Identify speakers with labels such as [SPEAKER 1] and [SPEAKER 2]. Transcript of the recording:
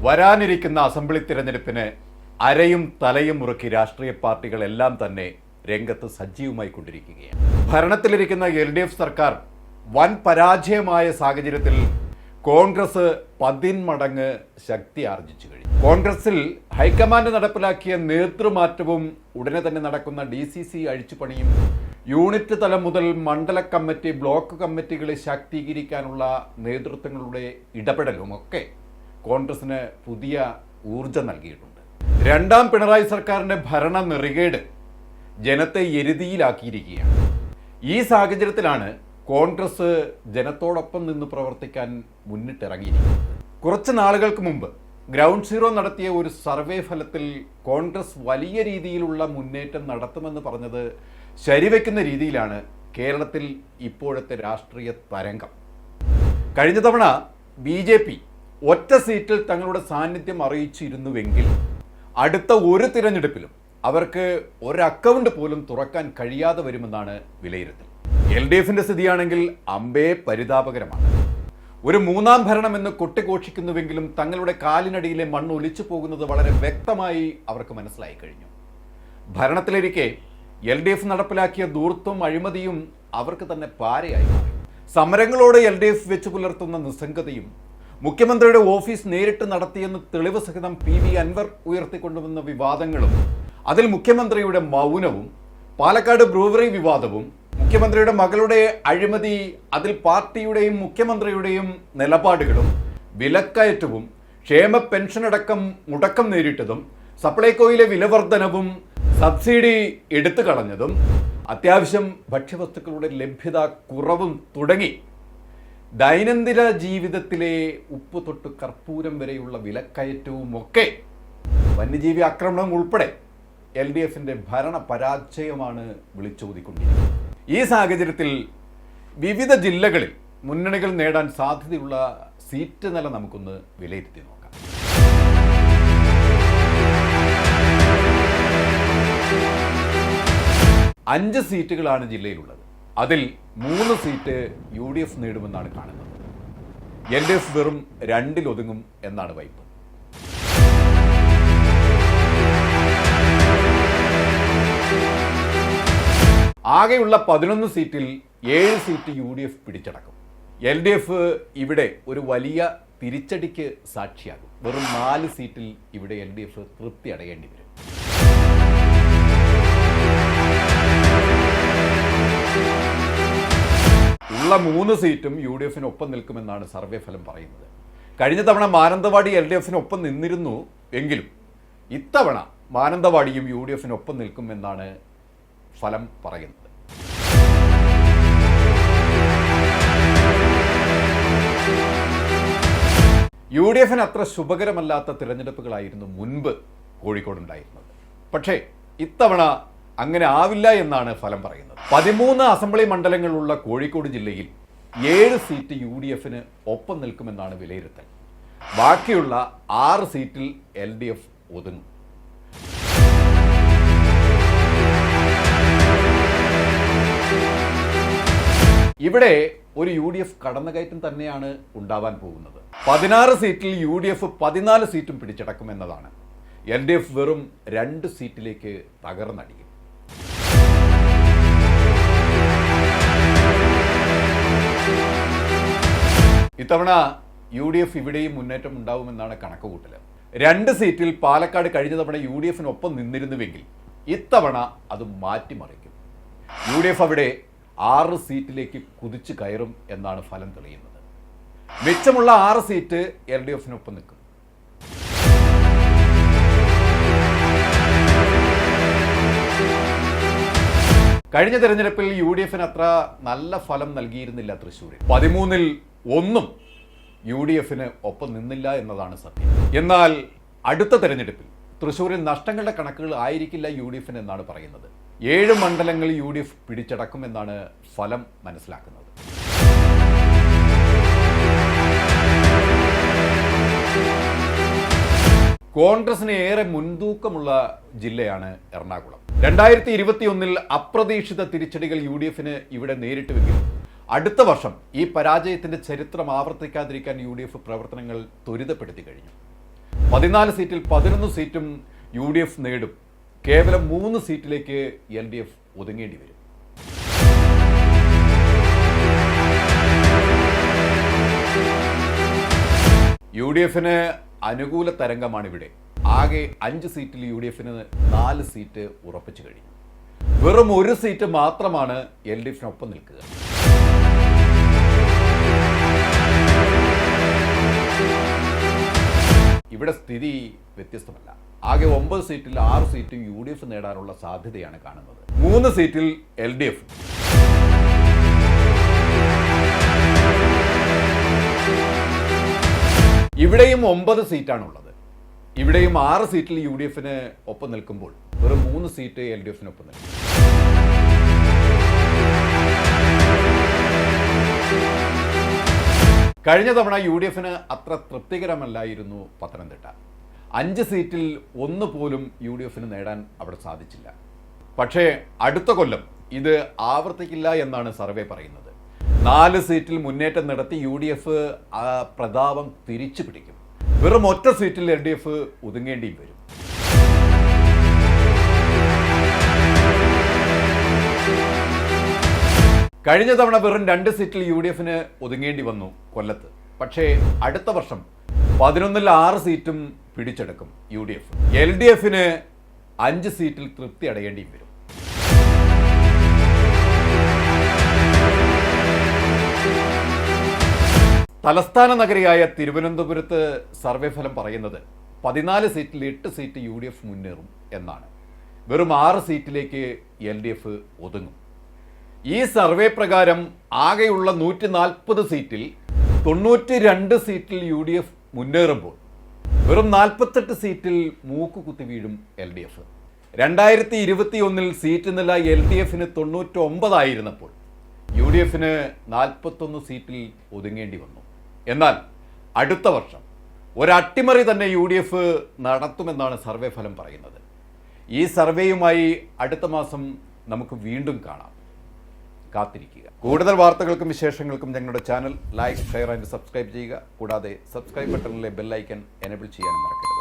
[SPEAKER 1] വരാനിരിക്കുന്ന അസംബ്ലി തിരഞ്ഞെടുപ്പിന് അരയും തലയും മുറുക്കി രാഷ്ട്രീയ പാർട്ടികളെല്ലാം തന്നെ രംഗത്ത് സജീവമായി കൊണ്ടിരിക്കുകയാണ്. ഭരണത്തിലിരിക്കുന്ന LDF സർക്കാർ വൻ പരാജയമായ സാഹചര്യത്തിൽ കോൺഗ്രസ് 10 മടങ്ങ് ശക്തി ആർജിച്ചു കഴിഞ്ഞു. കോൺഗ്രസിൽ ഹൈക്കമാൻഡ് നടപ്പിലാക്കിയ നേതൃമാറ്റവും ഉടനെ തന്നെ നടക്കുന്ന DCC അഴിച്ചുപണിയും യൂണിറ്റ് തലം മുതൽ മണ്ഡല കമ്മിറ്റി, ബ്ലോക്ക് കമ്മിറ്റികളെ ശാക്തീകരിക്കാനുള്ള നേതൃത്വങ്ങളുടെ ഇടപെടലുമൊക്കെ കോൺഗ്രസിന് പുതിയ ഊർജം നൽകിയിട്ടുണ്ട്. രണ്ടാം പിണറായി സർക്കാരിന്റെ ഭരണ നെറികേട് ജനത്തെ എരുതിയിലാക്കിയിരിക്കുകയാണ്. ഈ സാഹചര്യത്തിലാണ് കോൺഗ്രസ് ജനത്തോടൊപ്പം നിന്ന് പ്രവർത്തിക്കാൻ മുന്നിട്ടിറങ്ങിയിരിക്കുന്നത്. കുറച്ച് നാളുകൾക്ക് മുമ്പ് ഗ്രൗണ്ട് സീറോ നടത്തിയ ഒരു സർവേ ഫലത്തിൽ കോൺഗ്രസ് വലിയ രീതിയിലുള്ള മുന്നേറ്റം നടത്തുമെന്ന് പറഞ്ഞത് ശരിവെക്കുന്ന രീതിയിലാണ് കേരളത്തിൽ ഇപ്പോഴത്തെ രാഷ്ട്രീയ തരംഗം. കഴിഞ്ഞ തവണ BJP ഒറ്റ സീറ്റിൽ തങ്ങളുടെ സാന്നിധ്യം അറിയിച്ചിരുന്നുവെങ്കിൽ അടുത്ത ഒരു തിരഞ്ഞെടുപ്പിലും അവർക്ക് ഒരു അക്കൗണ്ട് പോലും തുറക്കാൻ കഴിയാതെ വരുമെന്നാണ് വിലയിരുത്തൽ. LDFന്റെ സ്ഥിതിയാണെങ്കിൽ അമ്പേ പരിതാപകരമാണ്. ഒരു മൂന്നാം ഭരണമെന്ന് കൊട്ടിഘോഷിക്കുന്നുവെങ്കിലും തങ്ങളുടെ കാലിനടിയിലെ മണ്ണ് ഒലിച്ചു പോകുന്നത് വളരെ വ്യക്തമായി അവർക്ക് മനസ്സിലായി കഴിഞ്ഞു. ഭരണത്തിലിരിക്കെ LDF നടപ്പിലാക്കിയ ധൂർത്തും അഴിമതിയും അവർക്ക് തന്നെ പാരയായി മാറി. സമരങ്ങളോട് LDF വെച്ച് പുലർത്തുന്ന നിസ്സംഗതയും മുഖ്യമന്ത്രിയുടെ ഓഫീസ് നേരിട്ട് നടത്തിയെന്ന് തെളിവ് സഹിതം PV അൻവർ ഉയർത്തിക്കൊണ്ടുവന്ന വിവാദങ്ങളും, അതിൽ മുഖ്യമന്ത്രിയുടെ മൗനവും, പാലക്കാട് ബ്രൂവറി വിവാദവും, മുഖ്യമന്ത്രിയുടെ മകളുടെ അഴിമതി, അതിൽ പാർട്ടിയുടെയും മുഖ്യമന്ത്രിയുടെയും നിലപാടുകളും, വിലക്കയറ്റവും, ക്ഷേമ പെൻഷനടക്കം മുടക്കം നേരിട്ടതും, സപ്ലൈകോയിലെ വിലവർദ്ധനവും, സബ്സിഡി എടുത്തു കളഞ്ഞതും, അത്യാവശ്യം ഭക്ഷ്യവസ്തുക്കളുടെ ലഭ്യത കുറവും തുടങ്ങി ദൈനംദിന ജീവിതത്തിലെ ഉപ്പ് തൊട്ട് കർപ്പൂരം വരെയുള്ള വിലക്കയറ്റവും ഒക്കെ, വന്യജീവി ആക്രമണം ഉൾപ്പെടെ LDFന്റെ ഭരണ പരാജയമാണ് വിളിച്ചോതിക്കൊണ്ടിരിക്കുന്നത്. ഈ സാഹചര്യത്തിൽ വിവിധ ജില്ലകളിൽ മുന്നണികൾ നേടാൻ സാധ്യതയുള്ള സീറ്റ് നില നമുക്കൊന്ന് വിലയിരുത്തി നോക്കാം. അഞ്ച് സീറ്റുകളാണ് ജില്ലയിലുള്ളത്. അതിൽ 3 സീറ്റ് UDF നേടുമെന്നാണ് കാണുന്നത്. LDF വെറും 2 ഒതുങ്ങും എന്നാണ് വൈപ്പ്. ആകെയുള്ള 11 സീറ്റിൽ 7 സീറ്റ് UDF പിടിച്ചടക്കും. LDF ഇവിടെ ഒരു വലിയ തിരിച്ചടിക്ക് സാക്ഷിയാകും. വെറും 4 സീറ്റിൽ ഇവിടെ LDF തൃപ്തി അടയേണ്ടി വരും. ഉള്ള 3 സീറ്റും UDFനൊപ്പം നിൽക്കുമെന്നാണ് സർവേ ഫലം പറയുന്നത്. കഴിഞ്ഞ തവണ മാനന്തവാടി LDFനൊപ്പം നിന്നിരുന്നു എങ്കിലും ഇത്തവണ മാനന്തവാടിയും UDFനൊപ്പം നിൽക്കുമെന്നാണ് ഫലം പറയുന്നത്. UDFന് അത്ര ശുഭകരമല്ലാത്ത തിരഞ്ഞെടുപ്പുകളായിരുന്നു മുൻപ് കോഴിക്കോടുണ്ടായിരുന്നത്. പക്ഷേ ഇത്തവണ അങ്ങനെ ആവില്ല എന്നാണ് ഫലം പറയുന്നത്. 13 അസംബ്ലി മണ്ഡലങ്ങളുള്ള കോഴിക്കോട് ജില്ലയിൽ 7 സീറ്റ് UDFന് ഒപ്പം നിൽക്കുമെന്നാണ് വിലയിരുത്തൽ. ബാക്കിയുള്ള 6 സീറ്റിൽ LDF ഒതുങ്ങും. ഇവിടെ ഒരു UDF കടന്നുകയറ്റം തന്നെയാണ് ഉണ്ടാവാൻ പോകുന്നത്. 16 സീറ്റിൽ UDF 14 സീറ്റും പിടിച്ചടക്കുമെന്നതാണ്. LDF വെറും 2 സീറ്റിലേക്ക് തകർന്നടിക്കും. ഇത്തവണ UDF ഇവിടെയും മുന്നേറ്റം ഉണ്ടാവുമെന്നാണ് കണക്കുകൂട്ടൽ. 2 സീറ്റിൽ പാലക്കാട് കഴിഞ്ഞ തവണ UDFനൊപ്പം നിന്നിരുന്നുവെങ്കിൽ ഇത്തവണ അത് മാറ്റിമറിക്കും. UDF അവിടെ 6 സീറ്റിലേക്ക് കുതിച്ചു കയറും എന്നാണ് ഫലം തെളിയുന്നത്. മിച്ചമുള്ള 6 സീറ്റ് LDFനൊപ്പം നിൽക്കും. കഴിഞ്ഞ തെരഞ്ഞെടുപ്പിൽ UDFന് അത്ര നല്ല ഫലം നൽകിയിരുന്നില്ല തൃശ്ശൂരിൽ. 13ൽ 1 UDFന് ഒപ്പം നിന്നില്ല എന്നതാണ് സത്യം. എന്നാൽ അടുത്ത തെരഞ്ഞെടുപ്പിൽ തൃശ്ശൂരിൽ നഷ്ടങ്ങളുടെ കണക്കുകൾ ആയിരിക്കില്ല UDFന് എന്നാണ് പറയുന്നത്. 7 മണ്ഡലങ്ങൾ UDF പിടിച്ചടക്കുമെന്നാണ് ഫലം മനസ്സിലാക്കുന്നത്. കോൺഗ്രസിന് ഏറെ മുൻതൂക്കമുള്ള ജില്ലയാണ് എറണാകുളം. 2021 അപ്രതീക്ഷിത തിരിച്ചടികൾ UDFന് ഇവിടെ നേരിട്ടുവെങ്കിലും അടുത്ത വർഷം ഈ പരാജയത്തിന്റെ ചരിത്രം ആവർത്തിക്കാതിരിക്കാൻ UDF പ്രവർത്തനങ്ങൾ ത്വരിതപ്പെടുത്തി കഴിഞ്ഞു. 14 സീറ്റിൽ 11 സീറ്റും UDF നേടും. കേവലം 3 സീറ്റിലേക്ക് LDF ഒതുങ്ങേണ്ടി വരും. UDFന് അനുകൂല തരംഗമാണിവിടെ. ആകെ 5 സീറ്റിൽ UDFന് 4 സീറ്റ് ഉറപ്പിച്ചു കഴിഞ്ഞു. വെറും 1 സീറ്റ് മാത്രമാണ് LDFനൊപ്പം നിൽക്കുക. ഇവിടെ സ്ഥിതി വ്യത്യസ്തമല്ല. ആകെ 9 സീറ്റിൽ 6 സീറ്റും UDF നേടാനുള്ള സാധ്യതയാണ് കാണുന്നത്. 3 സീറ്റിൽ LDF. ഇവിടെയും 9 സീറ്റാണുള്ളത്. ഇവിടെയും 6 സീറ്റിൽ UDFന് ഒപ്പം നിൽക്കുമ്പോൾ വെറും 3 സീറ്റ് LDFനൊപ്പം നിൽക്കും. കഴിഞ്ഞ തവണ UDFന് അത്ര തൃപ്തികരമല്ലായിരുന്നു പത്തനംതിട്ട. 5 സീറ്റിൽ 1 പോലും UDFന് നേടാൻ അവിടെ സാധിച്ചില്ല. പക്ഷേ അടുത്ത കൊല്ലം ഇത് ആവർത്തിക്കില്ല എന്നാണ് സർവേ പറയുന്നത്. 4 സീറ്റിൽ മുന്നേറ്റം നടത്തി UDF ആ പ്രതാപം തിരിച്ചു പിടിക്കും. വെറും 1 സീറ്റിൽ LDF ഒതുങ്ങേണ്ടിയും വരും. കഴിഞ്ഞ തവണ വെറും 2 സീറ്റിൽ UDFന് ഒതുങ്ങേണ്ടി വന്നു കൊല്ലത്ത്. പക്ഷേ അടുത്ത വർഷം 11ൽ 6 സീറ്റും പിടിച്ചെടുക്കും UDF. LDFന് 5 സീറ്റിൽ തൃപ്തി അടയേണ്ടിയും വരും. തലസ്ഥാന നഗരിയായ തിരുവനന്തപുരത്ത് സർവേ ഫലം പറയുന്നത് 14 സീറ്റിൽ 8 സീറ്റ് UDF മുന്നേറും എന്നാണ്. വെറും 6 സീറ്റിലേക്ക് LDF ഒതുങ്ങും. ഈ സർവേ പ്രകാരം ആകെയുള്ള 140 സീറ്റിൽ 92 സീറ്റിൽ UDF മുന്നേറുമ്പോൾ വെറും 48 സീറ്റിൽ മൂക്കുകുത്തി വീഴും LDF. 2021 സീറ്റ് നില LDFന് 99 ആയിരുന്നപ്പോൾ UDFന് 41 സീറ്റിൽ ഒതുങ്ങേണ്ടി വന്നു. എന്നാൽ അടുത്ത വർഷം ഒരട്ടിമറി തന്നെ UDF നടത്തുമെന്നാണ് സർവേ ഫലം പറയുന്നത്. ഈ സർവേയുമായി അടുത്ത മാസം നമുക്ക് വീണ്ടും കാണാം. കാത്തിരിക്കുക. കൂടുതൽ വാർത്തകൾക്കും വിശേഷങ്ങൾക്കും ഞങ്ങളുടെ channel like, share and subscribe ചെയ്യുക. കൂടാതെ സബ്സ്ക്രൈബ് ബട്ടണിലെ ബെൽ ഐക്കൺ എനേബിൾ ചെയ്യാനും മറക്കരുത്.